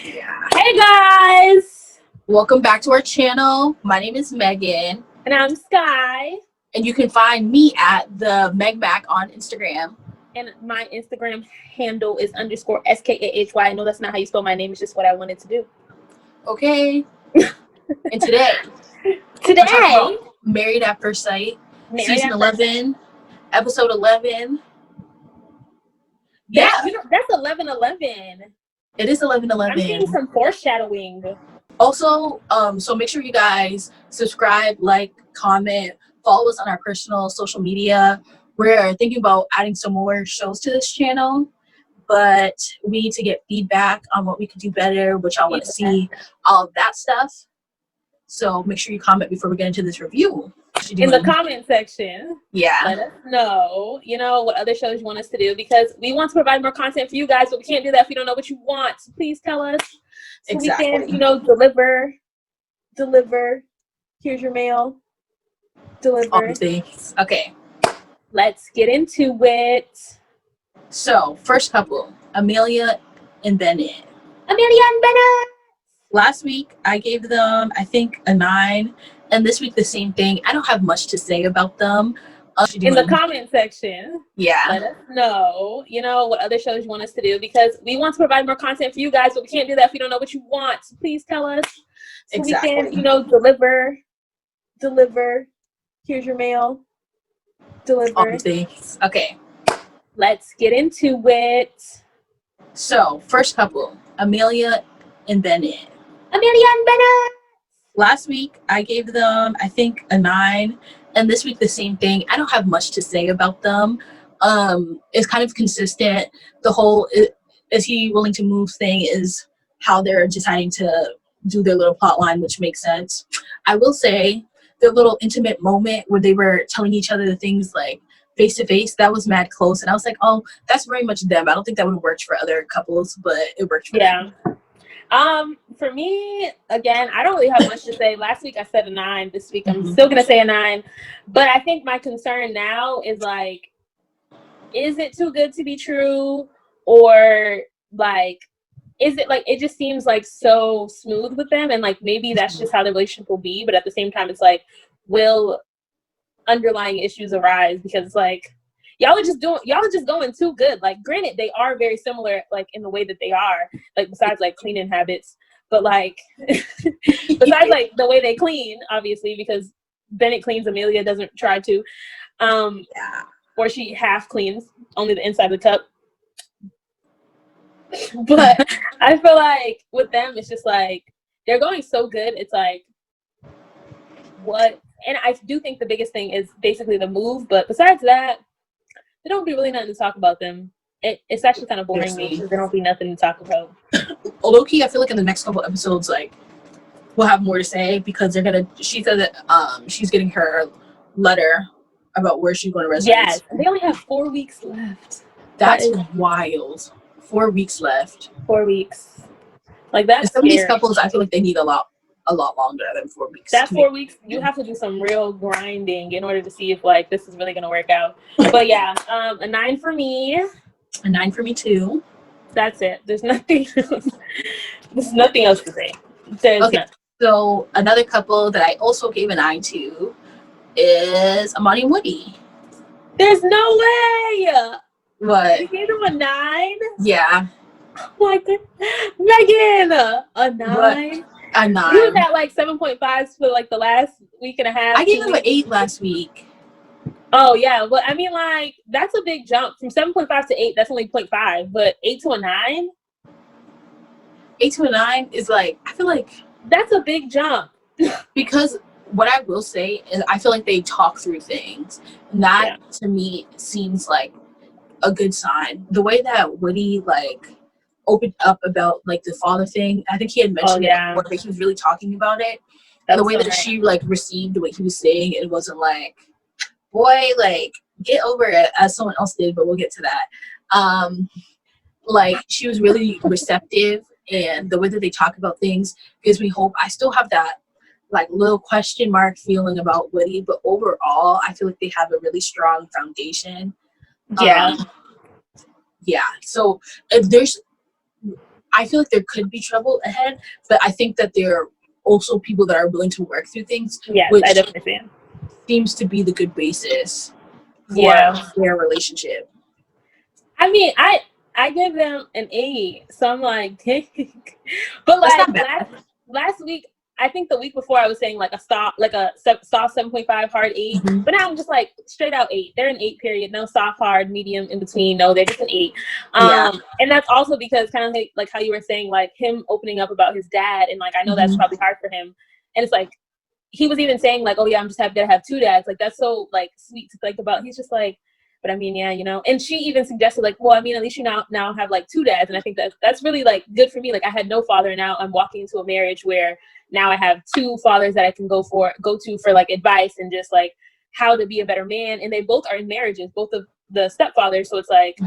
Yeah. Hey guys! Welcome back to our channel. My name is Megan. And I'm Sky. And you can find me at the MegMac on Instagram. And my Instagram handle is _SKAHY. I know that's not how you spell my name. It's just what I wanted to do. Okay. And today, we're talking about Married at First Sight, season 11, episode 11. Yeah. That's 11/11. It is 11/11. I'm seeing some foreshadowing. Also, so make sure you guys subscribe, like, comment, follow us on our personal social media. We're thinking about adding some more shows to this channel, but we need to get feedback on what we could do better, what y'all want to see, all of that stuff. So make sure you comment before we get into this review. In the comment section, yeah, let us know, what other shows you want us to do, because we want to provide more content for you guys, but we can't do that if we don't know what you want. So please tell us so exactly. We can, deliver. Here's your mail. Deliver. All the things. Okay. Let's get into it. So, first couple, Amelia and Bennett. Amelia and Bennett! Last week, I gave them, I think, a 9. And this week, the same thing. I don't have much to say about them. In the comment section, yeah, let us know, what other shows you want us to do, because we want to provide more content for you guys, but we can't do that if we don't know what you want. So please tell us so exactly. We can, deliver. Here's your mail. Deliver. All the things. Okay. Let's get into it. So, first couple, Amelia and Bennett. Amelia and Bennett! Last week, I gave them, I think, a 9. And this week, the same thing. I don't have much to say about them. It's kind of consistent. The whole, is he willing to move thing is how they're deciding to do their little plot line, which makes sense. I will say, the little intimate moment where they were telling each other the things like face to face, that was mad close. And I was like, oh, that's very much them. I don't think that would have worked for other couples, but it worked for them. For me, again, I don't really have much to say. Last week I said a 9. This week I'm still gonna say a 9. But I think my concern now is like, is it too good to be true? Or like, is it like, it just seems like so smooth with them, and like maybe that's just how the relationship will be, but at the same time it's like, will underlying issues arise? Because it's like, y'all are just going too good. Like, granted, they are very similar, like in the way that they are, like besides like cleaning habits, but like besides like the way they clean, obviously, because Bennett cleans, Amelia doesn't try to, or she half cleans only the inside of the cup. But I feel like with them, it's just like they're going so good. It's like, what? And I do think the biggest thing is basically the move. But besides that, there don't be really nothing to talk about them. It's actually kind of boring me because there don't be nothing to talk about. Low key, I feel like in the next couple episodes, like we'll have more to say because they're gonna. She said that she's getting her letter about where she's going to residence. Yes, they only have 4 weeks left. That's wild. 4 weeks left. 4 weeks. Like that's some of these couples, I feel like they need a lot longer than 4 weeks. That 4 weeks, you have to do some real grinding in order to see if like this is really gonna work out. But yeah, a 9 for me. A 9 for me too. That's it. There's nothing else. There's nothing else to say. Okay. So another couple that I also gave an 9 to is Amani Woody. There's no way. What? You gave them a 9? Yeah. Oh my god, Megan, a 9. What? A 9. You was at like 7.5s for like the last week and a half. I gave them an 8 last week. Oh yeah, but I mean, like, that's a big jump from 7.5 to 8. That's only 0.5, but 8 to a 9. 8 to a 9 is like, I feel like that's a big jump. Because what I will say is, I feel like they talk through things. And that to me seems like a good sign. The way that Woody like opened up about like the father thing, I think he had mentioned it before, but he was really talking about it. And the way that she like received what he was saying, it wasn't like, boy, like get over it, as someone else did, but we'll get to that. Like she was really receptive, and the way that they talk about things gives me hope. I still have that like little question mark feeling about Woody, but overall I feel like they have a really strong foundation. Yeah. So if there's, I feel like there could be trouble ahead, but I think that there are also people that are willing to work through things, Yes, which I definitely see. seems to be the good basis for Yeah. their relationship. I mean, I give them an 8, so I'm like, but That's like not bad. last week, I think the week before I was saying like a soft 7.5, hard 8, but now I'm just like straight out 8. They're an 8 period, no soft, hard, medium, in between. No, they're just an 8. Yeah. And that's also because kind of like how you were saying, like him opening up about his dad, and like I know that's probably hard for him, and it's like he was even saying like, oh yeah, I'm just happy to have 2 dads. Like that's so like sweet to think about. He's just like, but I mean, yeah, you know. And she even suggested like, well, I mean, at least you now have like 2 dads, and I think that's really like good for me. Like I had no father, and now I'm walking into a marriage where now I have 2 fathers that I can go to for like advice and just like how to be a better man. And they both are in marriages, both of the stepfathers. So it's like,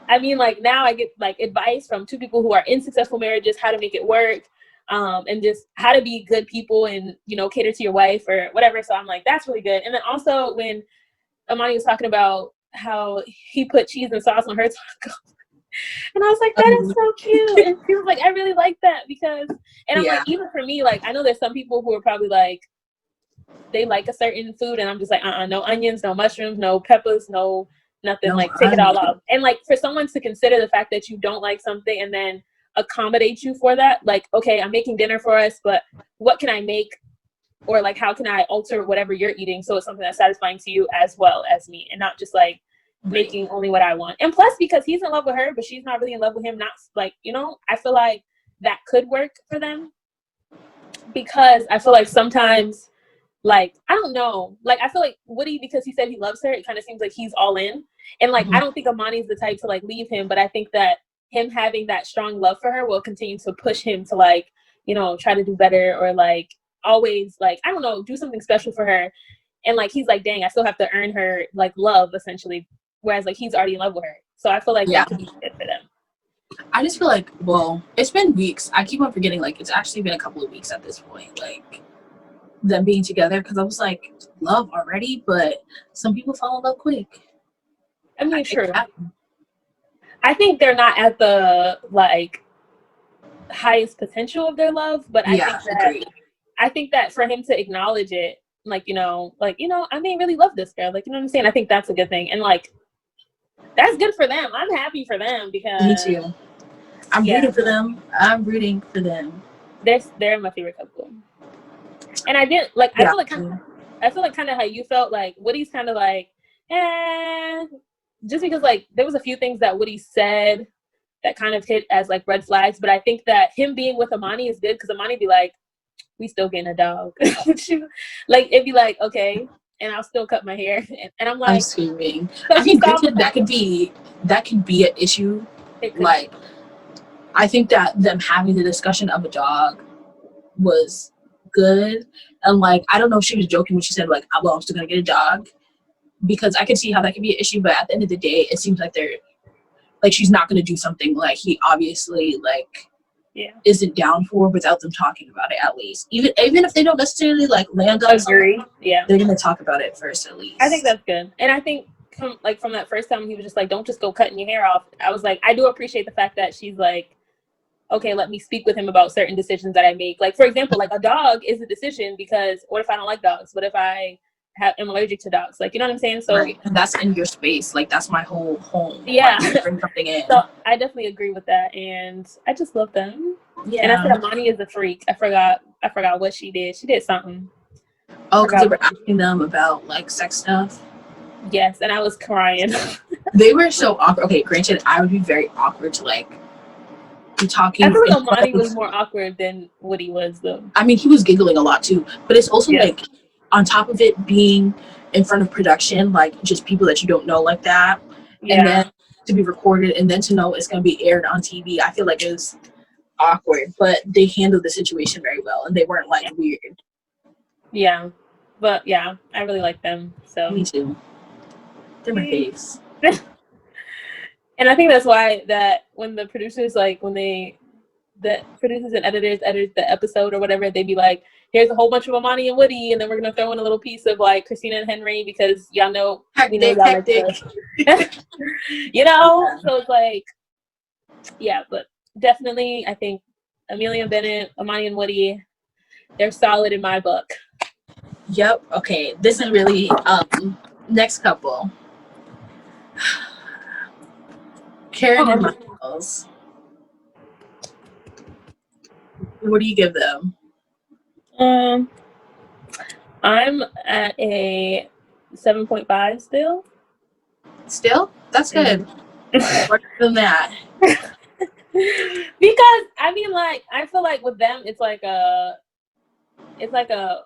I mean, like now I get like advice from 2 people who are in successful marriages, how to make it work. And just how to be good people and, you know, cater to your wife or whatever. So I'm like, that's really good. And then also when Amani was talking about how he put cheese and sauce on her taco, and I was like, that is so cute. And she was like, I really like that because, and I'm like, even for me, like, I know there's some people who are probably like, they like a certain food, and I'm just like, no onions, no mushrooms, no peppers, no nothing, No, like take it all off. And like for someone to consider the fact that you don't like something and then accommodate you for that, like, okay, I'm making dinner for us, but what can I make, or like how can I alter whatever you're eating so it's something that's satisfying to you as well as me, and not just like making only what I want. And plus, because he's in love with her but she's not really in love with him, not like, you know, I feel like that could work for them, because I feel like sometimes, like, I don't know, like I feel like Woody, because he said he loves her, it kind of seems like he's all in. And like I don't think Amani's the type to like leave him, but I think that him having that strong love for her will continue to push him to like, you know, try to do better, or like always like, I don't know, do something special for her. And like he's like, dang, I still have to earn her like love essentially, whereas like he's already in love with her. So I feel like that could be good for them. I just feel like, well, it's been weeks. I keep on forgetting, like it's actually been a couple of weeks at this point, like them being together, because I was like, love already, but some people fall in love quick. I mean, true. I think they're not at the like highest potential of their love, but I think that for him to acknowledge it, like, you know, I may really love this girl, like, you know what I'm saying? I think that's a good thing, and like that's good for them. I'm happy for them because me too. I'm rooting for them. I'm rooting for them. They're my favorite couple. And I did like I feel like kind of how you felt, like Woody's kind of like, just because like there was a few things that Woody said that kind of hit as like red flags, but I think that him being with Amani is good, because Amani be like, we still getting a dog. Like it'd be like, okay, and I'll still cut my hair, and I'm like, I'm screaming. I mean, granted, that could be an issue. Like, I think that them having the discussion of a dog was good, and like I don't know if she was joking when she said like, well, I'm still gonna get a dog, because I can see how that could be an issue, but at the end of the day it seems like they're like, she's not gonna do something like he obviously like isn't down for without them talking about it at least. Even if they don't necessarily like land on something, they're gonna talk about it first at least. I think that's good. And I think from that first time he was just like, don't just go cutting your hair off. I was like, I do appreciate the fact that she's like, okay, let me speak with him about certain decisions that I make. Like, for example, like a dog is a decision, because what if I don't like dogs? What if I am allergic to dogs? Like, you know what I'm saying? So and that's in your space. Like, that's my whole home. Yeah. Like, bring something in. So I definitely agree with that, and I just love them. Yeah. And I said Amani is a freak. I forgot what she did. She did something. Oh, because they were asking them about like sex stuff. Yes, and I was crying. They were so awkward. Okay, granted, I would be very awkward to like be talking. I feel like Amani was more awkward than Woody was, though. I mean, he was giggling a lot too, but it's also like, on top of it being in front of production, like just people that you don't know like that, and then to be recorded, and then to know it's going to be aired on TV, I feel like it was awkward, but they handled the situation very well, and they weren't like weird. Yeah, but yeah, I really like them. So me too. They're my faves. And I think that's why that when the producers, like the producers and editors edit the episode or whatever, they'd be like, here's a whole bunch of Amani and Woody, and then we're gonna throw in a little piece of like Christina and Henry, because y'all know we know y'all like this. You know, so it's like Yeah, but definitely, I think Amelia Bennett, Amani and Woody, they're solid in my book. Yep. Okay. This is really next couple. Karen and Miles. What do you give them? I'm at a 7.5 still. Still? That's good. More than that. Because I mean, like, I feel like with them, it's like a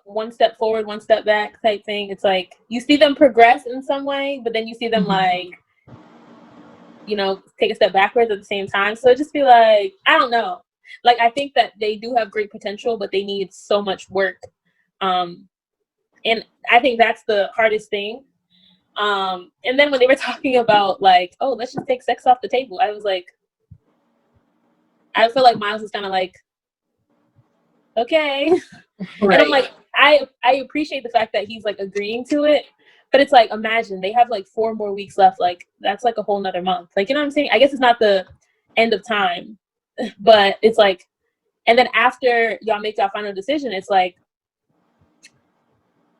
one step forward, one step back type thing. It's like you see them progress in some way, but then you see them like, you know, take a step backwards at the same time. So it just be like, I don't know. Like, I think that they do have great potential, but they need so much work. And I think that's the hardest thing. And then when they were talking about like, oh, let's just take sex off the table, I was like, I feel like Miles is kind of like, okay. Right. And I'm like, I appreciate the fact that he's like agreeing to it, but it's like, imagine they have like 4 more weeks left. Like that's like a whole nother month. Like, you know what I'm saying? I guess it's not the end of time, but it's like, and then after y'all make y'all final decision, it's like,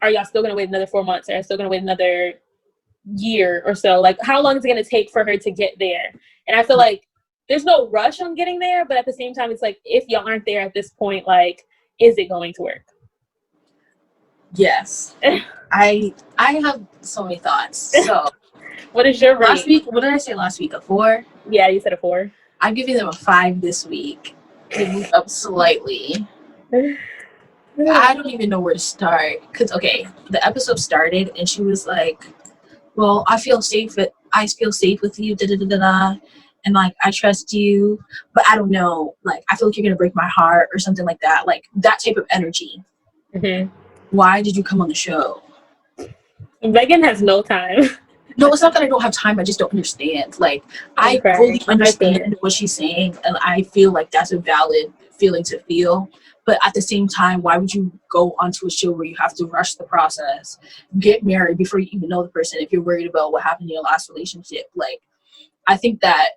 are y'all still gonna wait another 4 months? Are y'all still gonna wait another year or so? Like, how long is it gonna take for her to get there? And I feel like there's no rush on getting there, but at the same time, it's like, if y'all aren't there at this point, like, is it going to work? Yes. I have so many thoughts. So what is your last week? What did I say last week? A 4? Yeah, you said a 4. I'm giving them a 5 this week. They moved up slightly. I don't even know where to start. Because, okay, the episode started and she was like, well, I feel safe with you, da-da-da-da-da. And, like, I trust you, but I don't know. Like, I feel like you're going to break my heart or something like that. Like, that type of energy. Mm-hmm. Why did you come on the show? Megan has no time. No, it's not that I don't have time. I just don't understand. Like, I fully understand what she's saying, and I feel like that's a valid feeling to feel. But at the same time, why would you go onto a show where you have to rush the process, get married before you even know the person if you're worried about what happened in your last relationship? Like, I think that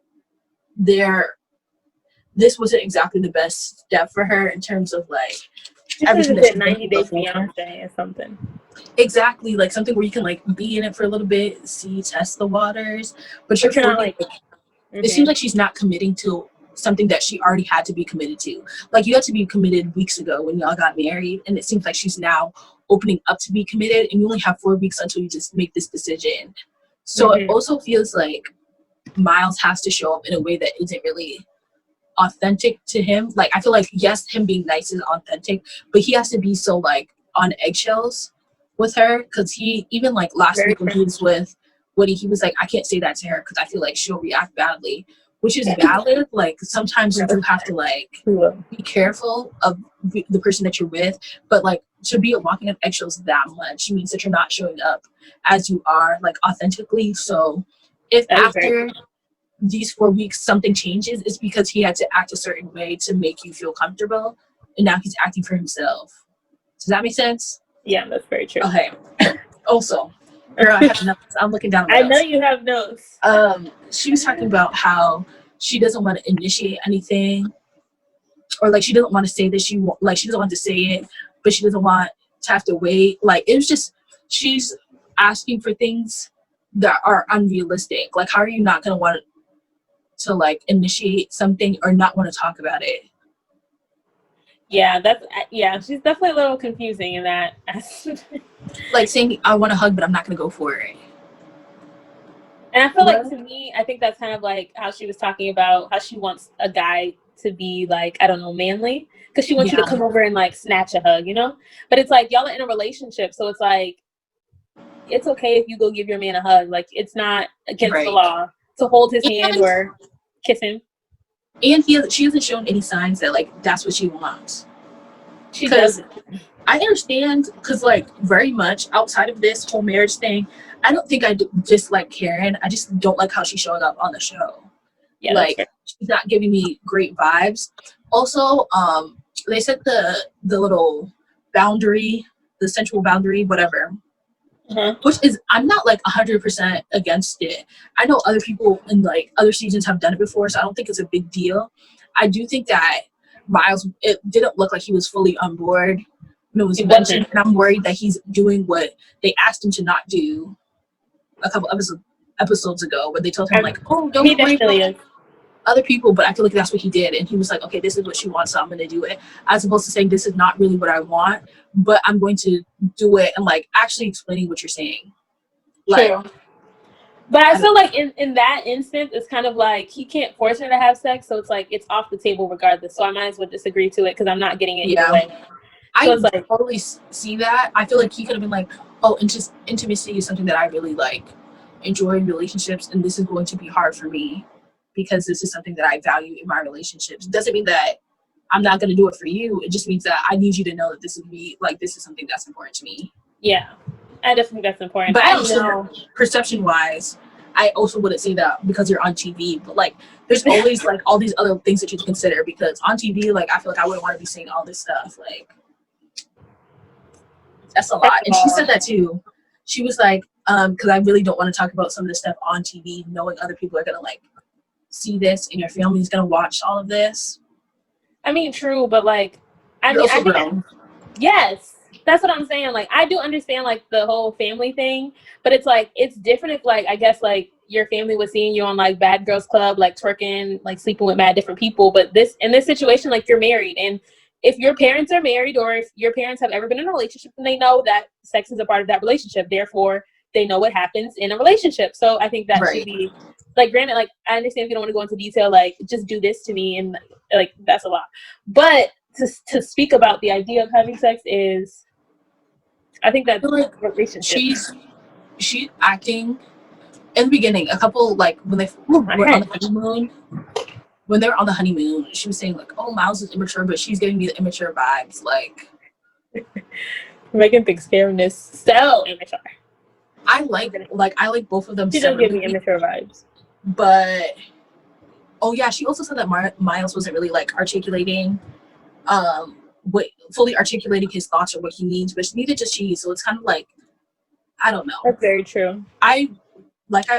this wasn't exactly the best step for her in terms of, like, everything that 90 Days Beyonce or something. Exactly, like something where you can like be in it for a little bit, test the waters, but you're not like. It seems like she's not committing to something that she already had to be committed to. Like, you had to be committed weeks ago when y'all got married, and it seems like she's now opening up to be committed, and you only have 4 weeks until you just make this decision. So it also feels like Miles has to show up in a way that isn't really authentic to him. Like, I feel like, yes, him being nice is authentic, but he has to be so like on eggshells with her, because he even like last week when he was with Woody, he was like, I can't say that to her because I feel like she'll react badly, which is valid. Like, sometimes you do have to like be careful of the person that you're with, but like to be walking on eggshells that much means that you're not showing up as you are, like, authentically. So if after these 4 weeks something changes, it's because he had to act a certain way to make you feel comfortable, and now he's acting for himself. Does that make sense? Yeah, that's very true. Okay. Also, girl, I have notes. I'm looking down. I know you have notes. She was talking about how she doesn't want to initiate anything, or like she doesn't want to say that she doesn't want to say it, but she doesn't want to have to wait. Like, it was just, she's asking for things that are unrealistic. Like, how are you not gonna want to like initiate something or not want to talk about it? Yeah, she's definitely a little confusing in that. Like saying I want a hug, but I'm not gonna go for it. And I feel like, to me, I think that's kind of like how she was talking about how she wants a guy to be like, I don't know, manly, because she wants you to come over and like snatch a hug, you know? But it's like, y'all are in a relationship, so it's like, it's okay if you go give your man a hug. Like, it's not against the law to hold his hand or kiss him. And she hasn't shown any signs that like that's what she wants. She doesn't. I understand, because like very much outside of this whole marriage thing, I don't think I dislike Karen. I just don't like how she's showing up on the show. Yeah, like, she's not giving me great vibes. Also, they said the little boundary, the sensual boundary, whatever. which is, I'm not like 100% against it. I know other people in like other seasons have done it before, so I don't think it's a big deal. I do think that Miles, it didn't look like he was fully on board when it was mentioned, and I'm worried that he's doing what they asked him to not do a couple episodes ago, where they told him like, oh, don't worry about other people, but I feel like that's what he did, and he was like, okay, this is what she wants, so I'm going to do it, as opposed to saying this is not really what I want, but I'm going to do it, and like actually explaining what you're saying. Like, true. But I feel like in that instance, it's kind of like he can't force her to have sex, so it's like it's off the table regardless. So I might as well just agree to it because I'm not getting it either way. So it's like, totally see that. I feel like he could have been like, oh, intimacy is something that I really like, enjoy in relationships, and this is going to be hard for me because this is something that I value in my relationships. Doesn't mean that I'm not going to do it for you. It just means that I need you to know that this is something that's important to me. Yeah, I just think that's important. But I also, perception-wise, I also wouldn't say that because you're on TV. But like, there's always like all these other things that you consider, because on TV, like, I feel like I wouldn't want to be seeing all this stuff. Like, that's a lot. And she said that too. She was like, because I really don't want to talk about some of this stuff on TV, knowing other people are gonna like see this and your family's gonna watch all of this. I mean, true, but like, I think yes, that's what I'm saying. Like, I do understand like the whole family thing, but it's like it's different if like I guess like your family was seeing you on like Bad Girls Club, like twerking, like sleeping with mad different people. But in this situation, like you're married, and if your parents are married or if your parents have ever been in a relationship, then they know that sex is a part of that relationship. Therefore, they know what happens in a relationship. So I think that should be like, granted, like I understand if you don't want to go into detail, like just do this to me, and like that's a lot. But to speak about the idea of having sex is, I think that like relationship. She's acting in the beginning. A couple like when they were on the honeymoon. When they were on the honeymoon, she was saying like, "Oh, Miles is immature," but she's giving me the immature vibes. Like, Megan thinks Karen is so immature. I like both of them. She does give me immature vibes. But oh yeah, she also said that Miles wasn't really like articulating, fully articulating his thoughts or what he needs, but neither does she. So it's kind of like, I don't know. That's very true. I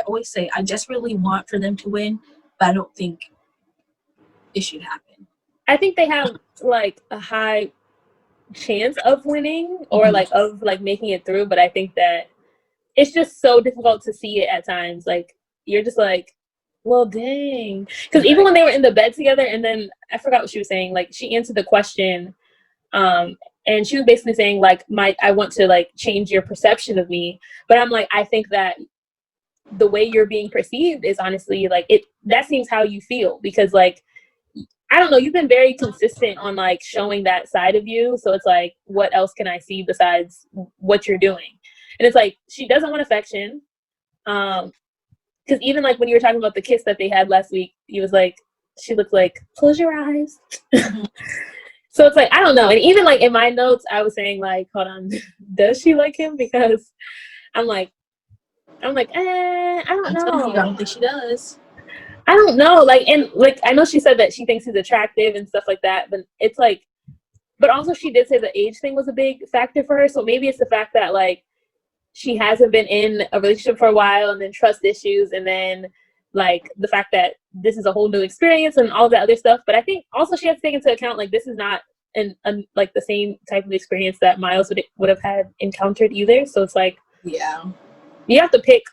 always say, I desperately want for them to win, but I don't think it should happen. I think they have like a high chance of winning or like of like making it through, but I think that it's just so difficult to see it at times. Like you're just like, well, dang, because even when they were in the bed together, and then I forgot what she was saying. Like she answered the question, and she was basically saying like, I want to like change your perception of me, but I'm like, I think that the way you're being perceived is honestly like that seems how you feel, because like, I don't know, you've been very consistent on like showing that side of you. So it's like, what else can I see besides what you're doing? And it's like, she doesn't want affection. Because even like when you were talking about the kiss that they had last week, he was like, she looked like, close your eyes. So it's like, I don't know. And even like in my notes, I was saying like, hold on, does she like him? Because I'm like, I don't know. I don't think she does. I don't know. Like, and like, I know she said that she thinks he's attractive and stuff like that, but it's like, but also she did say the age thing was a big factor for her. So maybe it's the fact that like, she hasn't been in a relationship for a while, and then trust issues, and then like the fact that this is a whole new experience and all that other stuff. But I think also she has to take into account like this is not like the same type of experience that Miles would have had encountered either. So it's like, yeah, you have to pick,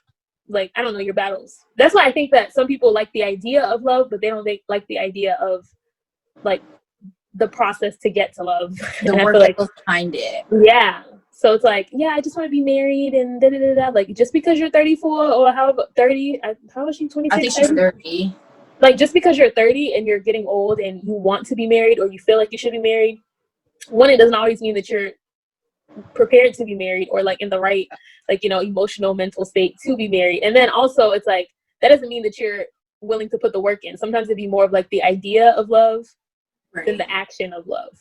like, I don't know, your battles. That's why I think that some people like the idea of love, but they don't like the idea of like the process to get to love. The work that goes behind it. Yeah. So it's like, yeah, I just want to be married and da da da da. Like, just because you're 34 or how about 30? How is she, 26? I think she's 30. Like, just because you're 30 and you're getting old and you want to be married or you feel like you should be married, one, it doesn't always mean that you're prepared to be married or like in the right, like, you know, emotional, mental state to be married. And then also it's like, that doesn't mean that you're willing to put the work in. Sometimes it'd be more of like the idea of love than the action of love.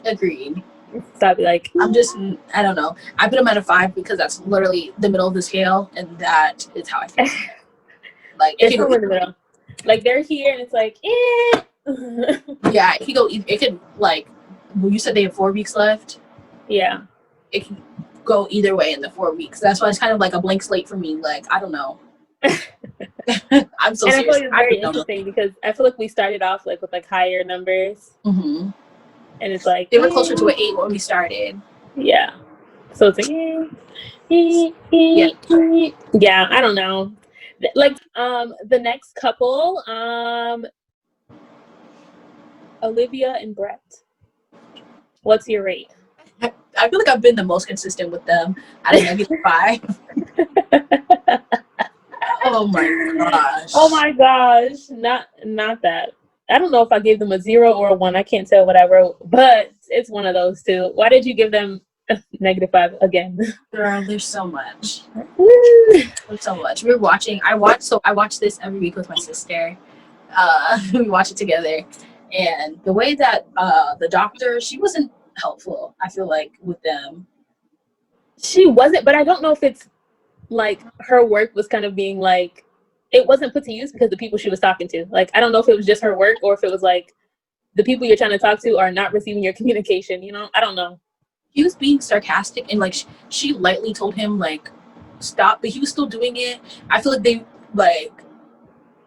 Agreed. So I'd be like, I don't know. I put him at a 5 because that's literally the middle of the scale, and that is how I feel. Like, it's somewhere in the middle. Like, they're here, and it's like, eh. Yeah, it could like, well, you said they have 4 weeks left. Yeah. go either way in the 4 weeks. That's why it's kind of like a blank slate for me. Like, I don't know. I'm so and serious. I feel like it's very don't know. interesting because I feel like we started off like with like higher numbers, Mm-hmm. and it's like they were closer to an 8 when we started. Yeah, so it's like yeah. I don't know. Like the next couple, Olivia and Brett. What's your rate? I feel like I've been the most consistent with them at a -5. Oh my gosh. Oh my gosh. Not that. I don't know if I gave them a 0 or a 1. I can't tell what I wrote, but it's one of those two. Why did you give them a -5 again? Girl, there's so much. There's so much. We were watching. I watch this every week with my sister. We watch it together. And the way that the doctor, she wasn't helpful, I feel like, with them. She wasn't, but I don't know if it's like her work was kind of being like, it wasn't put to use because the people she was talking to. Like, I don't know if it was just her work or if it was like the people you're trying to talk to are not receiving your communication, you know? I don't know. He was being sarcastic and like she lightly told him like stop, but he was still doing it. I feel like they like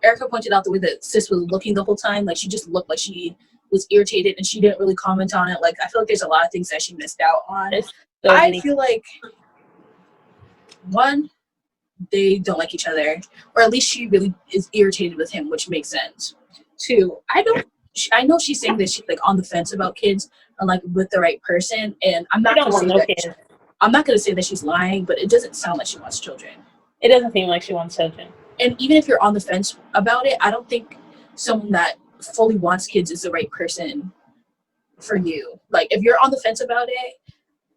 Erica pointed out the way that sis was looking the whole time. Like she just looked like she was irritated and she didn't really comment on it. Like I feel like there's a lot of things that she missed out on. So I feel like one, they don't like each other, or at least she really is irritated with him, which makes sense. Two, I know she's saying that she's like on the fence about kids and like with the right person, and I'm not gonna say that she's lying, but it doesn't sound like she wants children. It doesn't seem like she wants children. And even if you're on the fence about it, I don't think someone that fully wants kids is the right person for you. Like if you're on the fence about it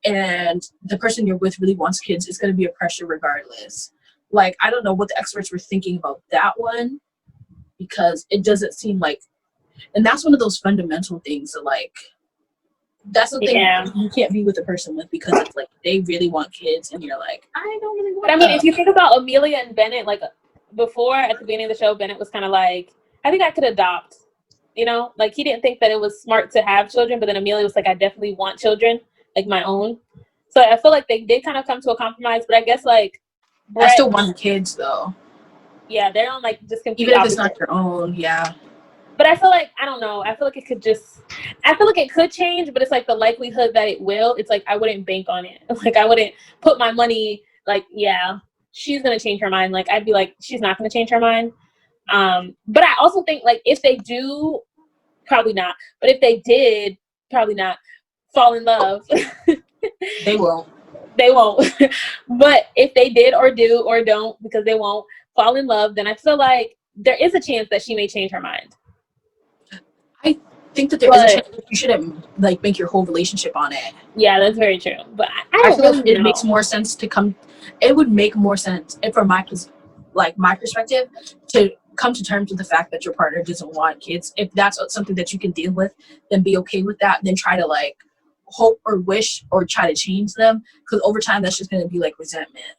and the person you're with really wants kids, it's going to be a pressure regardless. Like I don't know what the experts were thinking about that one, because it doesn't seem like, and that's one of those fundamental things that like, that's something you can't be with a person with, because it's like they really want kids and you're like, I don't really want. But I mean, if you think about Amelia and Bennett, like before at the beginning of the show, Bennett was kind of like, I think I could adopt, you know, like he didn't think that it was smart to have children, but then Amelia was like, I definitely want children, like my own. So I feel like they did kind of come to a compromise, but I guess like Brett, I still want kids though. Yeah, they're on like just even if it's not your own. Yeah. But I feel like, I don't know, I feel like it could change, but it's like the likelihood that it will, it's like I wouldn't bank on it. Like I wouldn't put my money like, yeah, she's gonna change her mind. Like I'd be like, she's not gonna change her mind. But I also think like if they do, probably not. But if they did, probably not fall in love. They won't. They won't. But if they did or do or don't, because they won't fall in love, then I feel like there is a chance that she may change her mind. I think that there is a chance that you shouldn't like make your whole relationship on it. Yeah, that's very true. But I feel like it makes more sense to come. It would make more sense, and from my perspective, to come to terms with the fact that your partner doesn't want kids. If that's something that you can deal with, then be okay with that. Then try to like hope or wish or try to change them, because over time that's just going to be like resentment.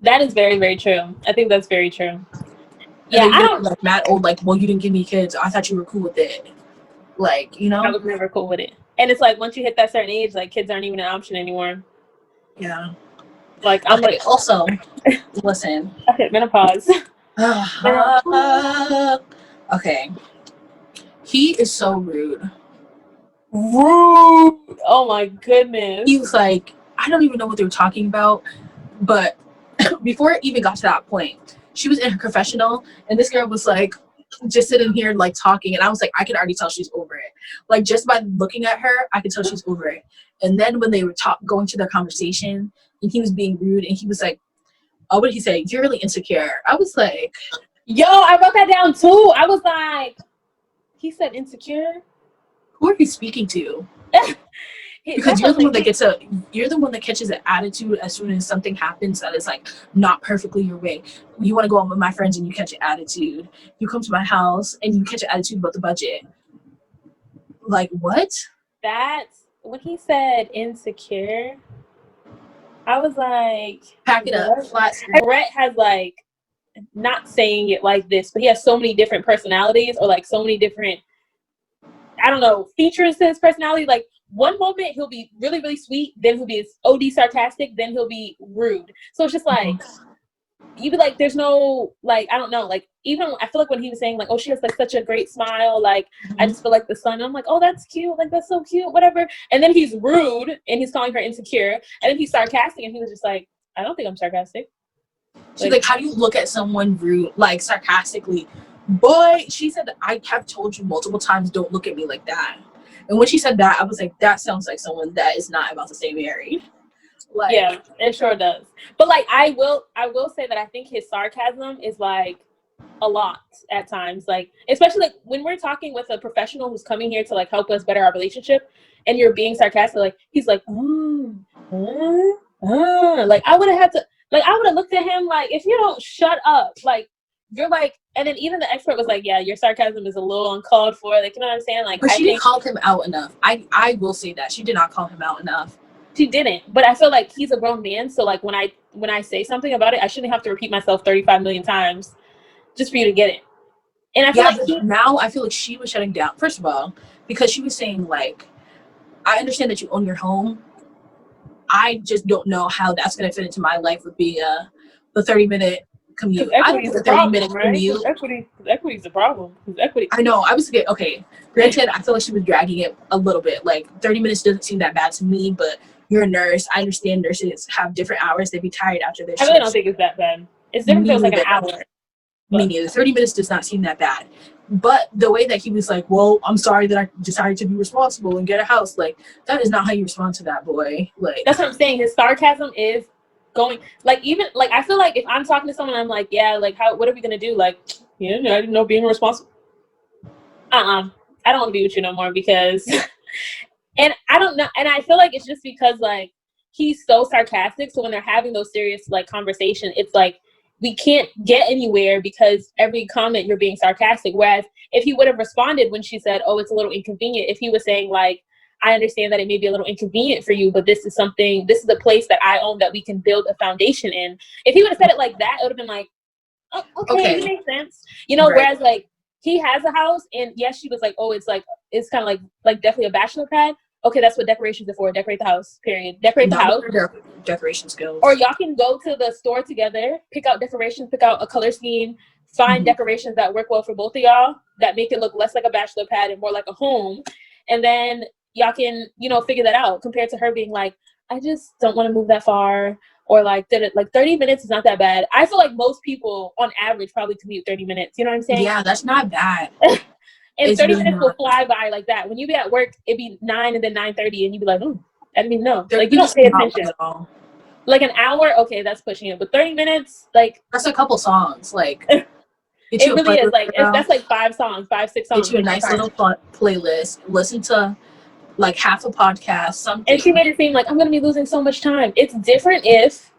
That is very, very true. I think that's very true. Yeah, I don't like mad old like, well, you didn't give me kids, I thought you were cool with it. Like, you know, I was never cool with it. And it's like once you hit that certain age, like kids aren't even an option anymore. Yeah. Like I'm like also listen. Okay, I'm gonna pause. Okay. He is so rude. Rude. Oh my goodness. He was like, I don't even know what they were talking about, but before it even got to that point, she was in her confessional and this girl was like just sitting here like talking, and I was like, I can already tell she's over it. Like just by looking at her, I could tell she's over it. And then when they were going to their conversation and he was being rude and he was like, oh, what did he say? You're really insecure. I was like, yo, I wrote that down too. I was like, he said insecure? Who are you speaking to? Because you're the one that catches an attitude as soon as something happens that is like not perfectly your way. You want to go out with my friends and you catch an attitude. You come to my house and you catch an attitude about the budget. Like what? That's when he said insecure. I was like, pack it up. Flat. Brett has like not saying it like this, but he has so many different personalities or like so many different, I don't know, features to his personality. Like one moment he'll be really, really sweet, then he'll be OD sarcastic, then he'll be rude. So it's just like, you be like, there's no, like, I don't know, like, even I feel like when he was saying like, oh, she has like such a great smile, like, I just feel like the sun. I'm like, oh, that's cute, like, that's so cute, whatever. And then he's rude and he's calling her insecure, and then he's sarcastic and he was just like, I don't think I'm sarcastic. She's like, how do you look at someone rude, like, sarcastically? Boy, she said, I have told you multiple times, don't look at me like that. And when she said that, I was like, that sounds like someone that is not about to stay married. Like, yeah, it sure does. But like, I will say that I think his sarcasm is like a lot at times, like, especially like when we're talking with a professional who's coming here to like help us better our relationship, and you're being sarcastic, like he's like, like I would have looked at him like, if you don't shut up, like you're like, and then even the expert was like, yeah, your sarcasm is a little uncalled for, like, you know what I'm saying? Like, but she didn't call him out enough. I will say that she did not call him out enough. She didn't, but I feel like he's a grown man, so like when I say something about it, I shouldn't have to repeat myself 35 million times just for you to get it. And I feel like now I feel like she was shutting down, first of all, because she was saying like, I understand that you own your home. I just don't know how that's going to fit into my life with being the 30-minute commute. I don't think the 30-minute commute. Equity's the problem. Equity. I know. I was like, okay. Granted, I feel like she was dragging it a little bit. Like 30 minutes doesn't seem that bad to me, but you're a nurse. I understand nurses have different hours. They'd be tired after their shift. I really don't think it's that bad. It's different if it was like an hour. Me neither. 30 minutes does not seem that bad. But the way that he was like, well, I'm sorry that I decided to be responsible and get a house. Like, that is not how you respond to that, boy. Like, that's what I'm saying. His sarcasm is going, like, even, like, I feel like if I'm talking to someone, I'm like, yeah, like, what are we going to do? Like, yeah, I didn't know being responsible. I don't want to be with you no more because, and I don't know. And I feel like it's just because, like, he's so sarcastic. So when they're having those serious, like, conversations, it's like, we can't get anywhere because every comment you're being sarcastic. Whereas if he would have responded when she said, oh, it's a little inconvenient, if he was saying like, I understand that it may be a little inconvenient for you, but this is a place that I own that we can build a foundation in. If he would have said it like that, it would have been like, oh, okay, it makes sense. You know, right. Whereas like he has a house and yes, she was like, oh, it's kind of like definitely a bachelor pad. Okay, that's what decorations are for. Decorate the house, period. Decorate the house. Decoration skills. Or y'all can go to the store together, pick out decorations, pick out a color scheme, find decorations that work well for both of y'all, that make it look less like a bachelor pad and more like a home. And then y'all can, you know, figure that out compared to her being like, I just don't want to move that far. Or like 30 minutes is not that bad. I feel like most people on average probably commute 30 minutes. You know what I'm saying? Yeah, that's not bad. And it's 30 really minutes will fly by like that. When you be at work, it'd be 9 and then 9:30 and you'd be like, oh, I didn't even know. Like, you don't pay attention. Like an hour, okay, that's pushing it. But 30 minutes, like... That's a couple songs. Like, it really is. Like, that's like 5 songs, 5-6 songs. Get you a nice little playlist. Listen to like half a podcast, something. And she made it seem like, I'm going to be losing so much time. It's different if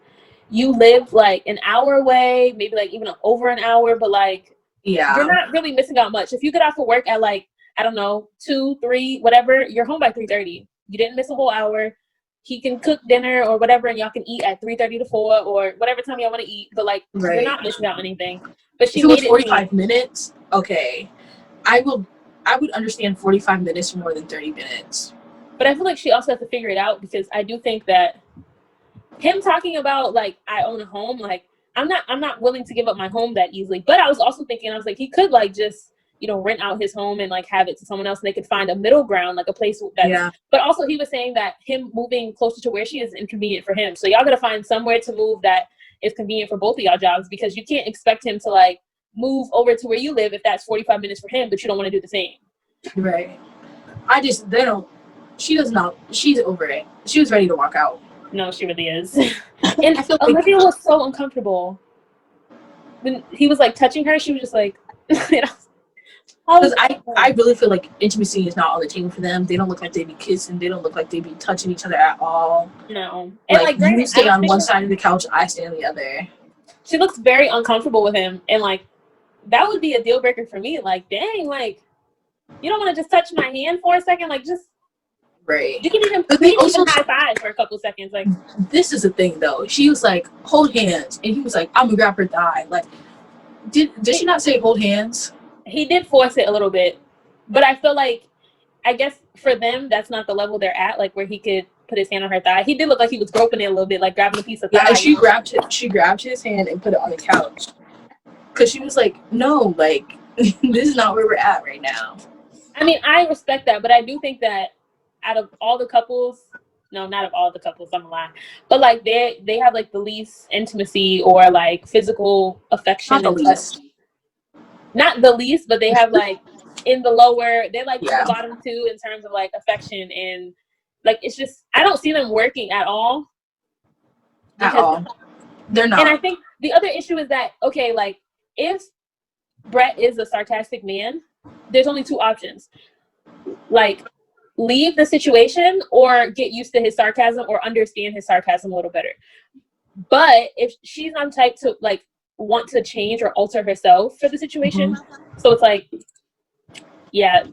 you live like an hour away, maybe like even over an hour, but like... Yeah, you're not really missing out much. If you get off of work at like, I don't know, 2, 3, whatever, you're home by 3:30. You didn't miss a whole hour. He can cook dinner or whatever, and y'all can eat at 3:30 to 4 or whatever time y'all want to eat. But like, you're not missing out anything. But she made it 45 minutes. Okay, I would understand 45 minutes more than 30 minutes. But I feel like she also has to figure it out because I do think that him talking about like I own a home, like. I'm not willing to give up my home that easily. But I was also thinking, I was like, he could like just, you know, rent out his home and like have it to someone else and they could find a middle ground, like a place that but also he was saying that him moving closer to where she is inconvenient for him. So y'all gotta find somewhere to move that is convenient for both of y'all jobs because you can't expect him to like move over to where you live if that's 45 minutes for him, but you don't want to do the same. Right. She's over it. She was ready to walk out. No, she really is. And Olivia was so uncomfortable. When he was like touching her, she was just like, you know. Because I really feel like intimacy is not on the table for them. They don't look like they be kissing. They don't look like they be touching each other at all. No. And like you stay on one side of the couch, I stay on the other. She looks very uncomfortable with him. And like, that would be a deal breaker for me. Like, dang, like, you don't want to just touch my hand for a second? Like, just. Right. You can even high five for a couple seconds. Like, this is the thing though. She was like, hold hands. And he was like, I'm gonna grab her thigh. Like, did she not say hold hands? He did force it a little bit. But I feel like I guess for them, that's not the level they're at, like where he could put his hand on her thigh. He did look like he was groping it a little bit, like grabbing a piece of thigh. Yeah, and she grabbed his hand and put it on the couch. Because she was like, no, like, this is not where we're at right now. I mean, I respect that, but I do think that out of all the couples, no, not of all the couples, I'm lying, but like they have like the least intimacy or like physical affection. Not the least. Not the least, but they have like in the lower, they're like in Yeah. the bottom two in terms of like affection, and like it's just, I don't see them working at all. At all. They're not. And I think the other issue is that, okay, like if Brett is a sarcastic man, there's only two options. Like, leave the situation or get used to his sarcasm or understand his sarcasm a little better. But if she's not the type to like want to change or alter herself for the situation, so it's like, yeah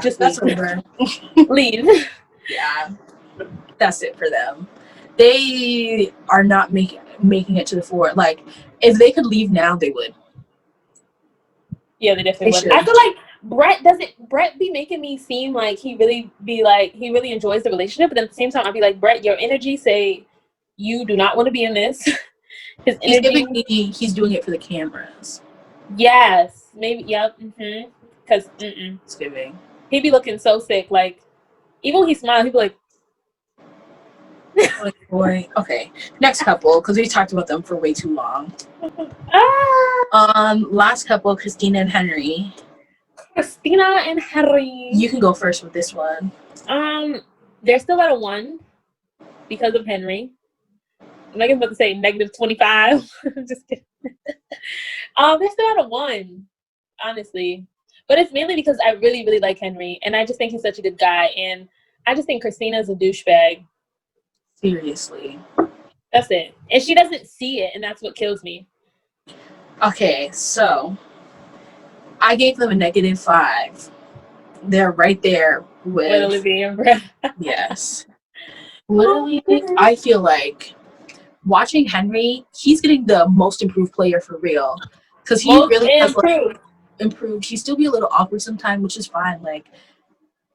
just that's leave. over. Leave. Yeah, that's it for them. They are not making it to the floor. Like, if they could leave now, they would. Yeah, they definitely would. I feel like Brett be making me seem like he really enjoys the relationship, but at the same time I'd be like, Brett, your energy say you do not want to be in this. His energy, he's doing it for the cameras. Yes, maybe. Yep. Because it's giving. He'd be looking so sick. Like, even when he smiled, he'd be like, oh, boy. Okay, next couple, because we talked about them for way too long. Last couple, Christina and Henry. Christina and Henry. You can go first with this one. They're still at a 1 because of Henry. I'm not about to say -25. Just kidding. They're still at a 1, honestly. But it's mainly because I really, really like Henry, and I just think he's such a good guy, and I just think Christina's a douchebag. Seriously. That's it. And she doesn't see it, and that's what kills me. Okay, so I gave them a -5. They're right there with Olivia Brett. Yes. Literally, I feel like watching Henry, he's getting the most improved player for real. Because he really has improved. He still be a little awkward sometimes, which is fine. Like,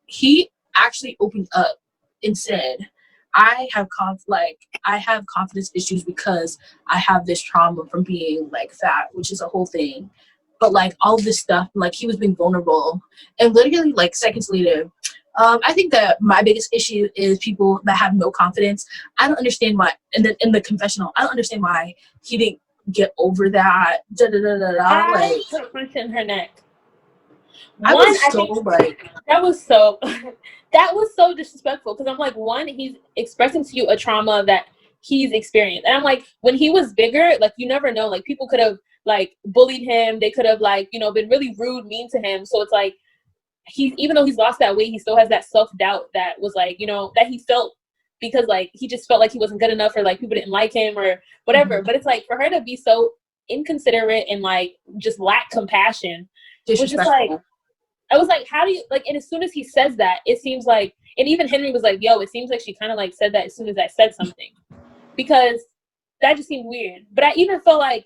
he actually opened up and said, I have confidence issues because I have this trauma from being like fat, which is a whole thing. But like all of this stuff, like he was being vulnerable, and literally like seconds later, I think that my biggest issue is people that have no confidence. I don't understand why. And then in the confessional, I don't understand why he didn't get over that. I put a punch in her neck. That was so disrespectful, because I'm like, one, he's expressing to you a trauma that he's experienced, and I'm like, when he was bigger, like, you never know, like, people could have like bullied him, they could have like, you know, been really rude, mean to him. So it's like, even though he's lost that weight, he still has that self-doubt that was like, you know, that he felt because like he just felt like he wasn't good enough, or like people didn't like him or whatever. But it's like, for her to be so inconsiderate and like just lack compassion was just like, I was like, how do you like? And as soon as he says that, it seems like, and even Henry was like, yo, it seems like she kind of like said that as soon as I said something, because that just seemed weird. But I even felt like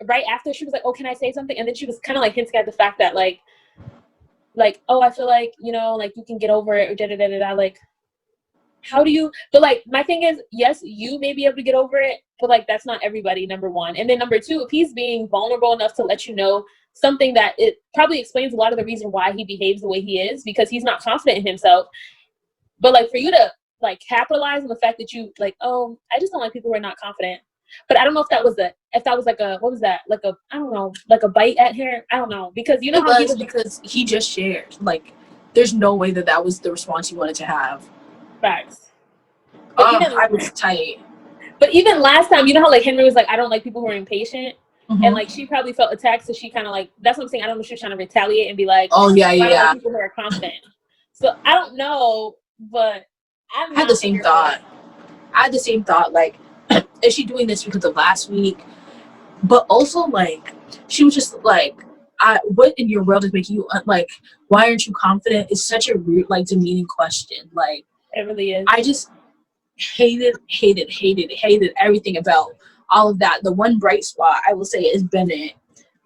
right after, she was like, oh, can I say something? And then she was kind of like hinting at the fact that like, oh, I feel like, you know, like you can get over it, or da-da-da-da-da. Like, how do you? But like, my thing is, yes, you may be able to get over it, but like, that's not everybody, number one. And then number two, if he's being vulnerable enough to let you know something, that it probably explains a lot of the reason why he behaves the way he is, because he's not confident in himself. But like, for you to like capitalize on the fact that you like, oh, I just don't like people who are not confident. But I don't know if that was like a, what was that? Like a, I don't know, like a bite at her. I don't know, because you know how he was, because he just shared. Like, there's no way that was the response he wanted to have. Facts. I was tight. But even last time, you know how like Henry was like, I don't like people who are impatient. And like, she probably felt attacked, so she kind of like, that's what I'm saying, I don't know if she was trying to retaliate and be like, oh yeah, I don't like people who are confident. So I don't know, but I had the same thought. Like, is she doing this because of last week? But also, like, she was just like, what in your world is making you like, why aren't you confident? It's such a weird, like, demeaning question. Like, it really is. I just hated everything about all of that. The one bright spot I will say is Bennett.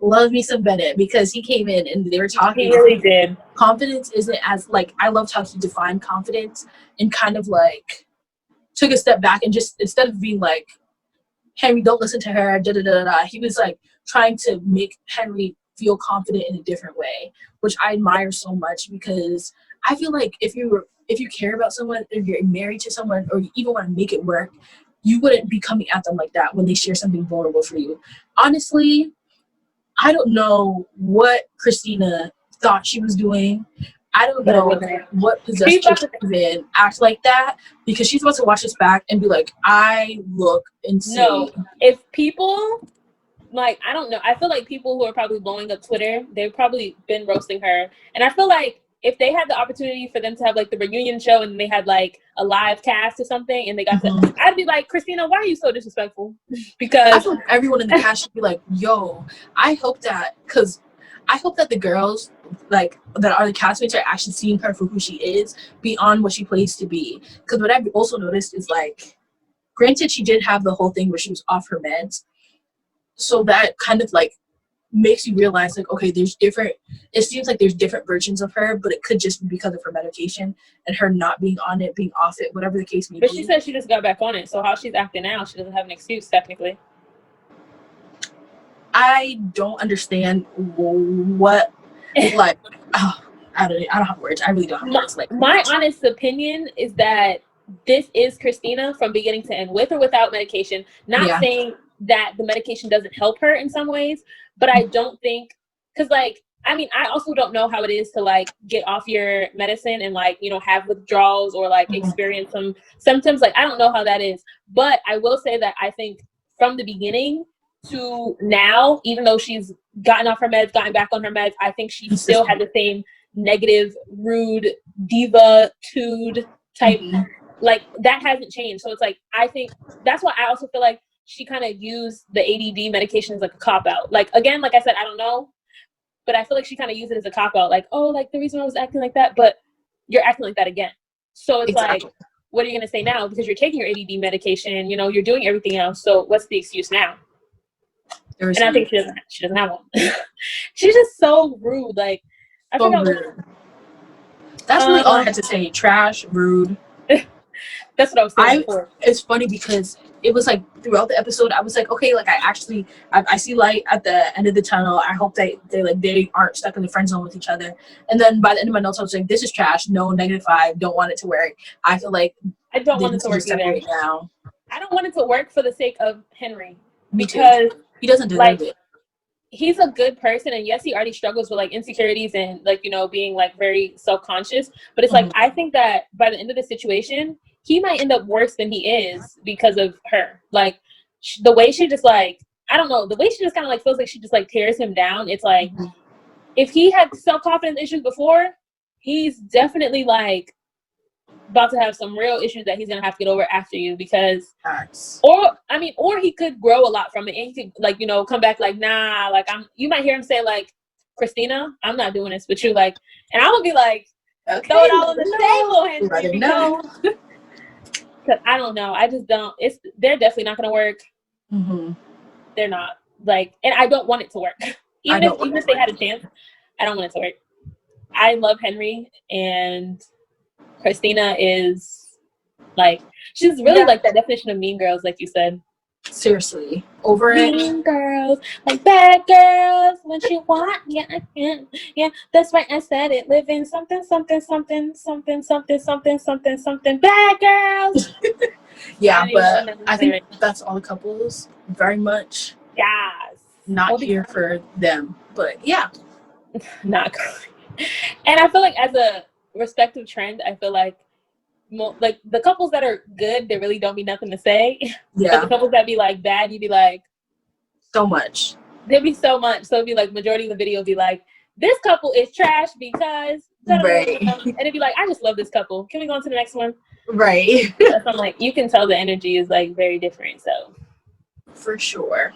love me some Bennett, because he came in and they were talking. He really did. Confidence isn't as, like, I loved how he defined confidence and kind of like took a step back and just, instead of being like, Henry, don't listen to her, da da da da, he was like trying to make Henry feel confident in a different way, which I admire so much, because I feel like if you care about someone, if you're married to someone, or you even want to make it work, you wouldn't be coming at them like that when they share something vulnerable for you. Honestly, I don't know what Christina thought she was doing. I don't know what possessed her to even act like that, because she's about to watch this back and be like, I look insane. No, if people, like, I don't know, I feel like people who are probably blowing up Twitter, they've probably been roasting her. And I feel like if they had the opportunity for them to have like the reunion show and they had like a live cast or something and they got to, I'd be like, Christina, why are you so disrespectful? Because I feel like everyone in the cast should be like, yo, I hope that the girls like that are the castmates are actually seeing her for who she is beyond what she plays to be. Because what I've also noticed is, like, granted, she did have the whole thing where she was off her meds, so that kind of like makes you realize, like, okay, it seems like there's different versions of her, but it could just be because of her medication and her not being on it, being off it, whatever the case may be. But she said she just got back on it, so how she's acting now, she doesn't have an excuse technically. I don't understand what, like, oh, I don't have words. I really don't have words. Like, my honest opinion is that this is Christina from beginning to end, with or without medication. Not saying that the medication doesn't help her in some ways, but I don't think, because, like, I mean, I also don't know how it is to, like, get off your medicine and, like, you know, have withdrawals or, like, experience some symptoms. Like, I don't know how that is. But I will say that I think from the beginning to now, even though she's gotten off her meds, gotten back on her meds, I think she still had the same negative, rude, diva-tude type. Like, that hasn't changed. So it's like, I think that's why I also feel like she kind of used the ADD medication as like a cop-out. Like, again, like I said, I don't know, but I feel like she kind of used it as a cop-out. Like, oh, like, the reason I was acting like that, but you're acting like that again. So it's like, what are you going to say now? Because you're taking your ADD medication, you know, you're doing everything else. So what's the excuse now? And I think she doesn't have one. She's just so rude. Like, I forgot rude. That's really all I had to say. Trash, rude. That's what I was saying before. It's funny because it was like throughout the episode, I was like, okay, like, I see light at the end of the tunnel. I hope they aren't stuck in the friend zone with each other. And then by the end of my notes, I was like, this is trash. No, -5. Don't want it to work. I feel like I don't want it to work either. Now. I don't want it to work for the sake of Henry, because he doesn't deserve it. He's a good person, and yes, he already struggles with like insecurities and, like, you know, being like very self-conscious, but it's like, I think that by the end of the situation, he might end up worse than he is because of her. Like, the way she just, like, I don't know, the way she just kind of like feels like she just like tears him down. It's like, if he had self-confidence issues before, he's definitely like about to have some real issues that he's gonna have to get over after you, because or he could grow a lot from it, and he could, like, you know, come back like, nah, like, you might hear him say like, Christina, I'm not doing this with you, like, and I'm gonna be like, okay, throw it all on the table, Henry, no. Because I don't know, I just don't, they're definitely not gonna work. They're not, like, and I don't want it to work. Even if they had a chance, I don't want it to work. I love Henry, and Christina is, like, she's really like that definition of mean girls, like you said. Seriously, over it. Mean girls, like bad girls, what you want? Yeah, I can. Yeah, that's right. I said it. Living something, something, something, something, something, something, something, something. Bad girls. Yeah, but I think that's all the couples. Very much. Yes. Not here for them, but yeah. Not good. And I feel like as a respective trend, I feel like the couples that are good, there really don't be nothing to say. Yeah. But the couples that be like bad, you'd be like, so much. There'd be so much. So it'd be like, majority of the video would be like, this couple is trash because, right. And it'd be like, I just love this couple. Can we go on to the next one? Right. So I'm like, you can tell the energy is like very different. So for sure.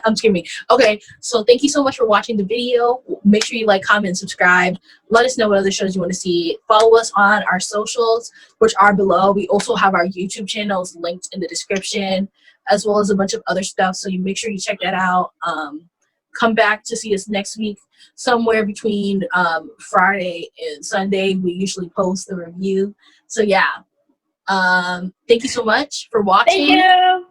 I'm screaming. Okay, so thank you so much for watching the video. Make sure you like, comment, and subscribe. Let us know what other shows you want to see. Follow us on our socials, which are below. We also have our YouTube channels linked in the description, as well as a bunch of other stuff. So you make sure you check that out. come back to see us next week. Somewhere between Friday and Sunday, we usually post the review. So yeah, thank you so much for watching. Thank you.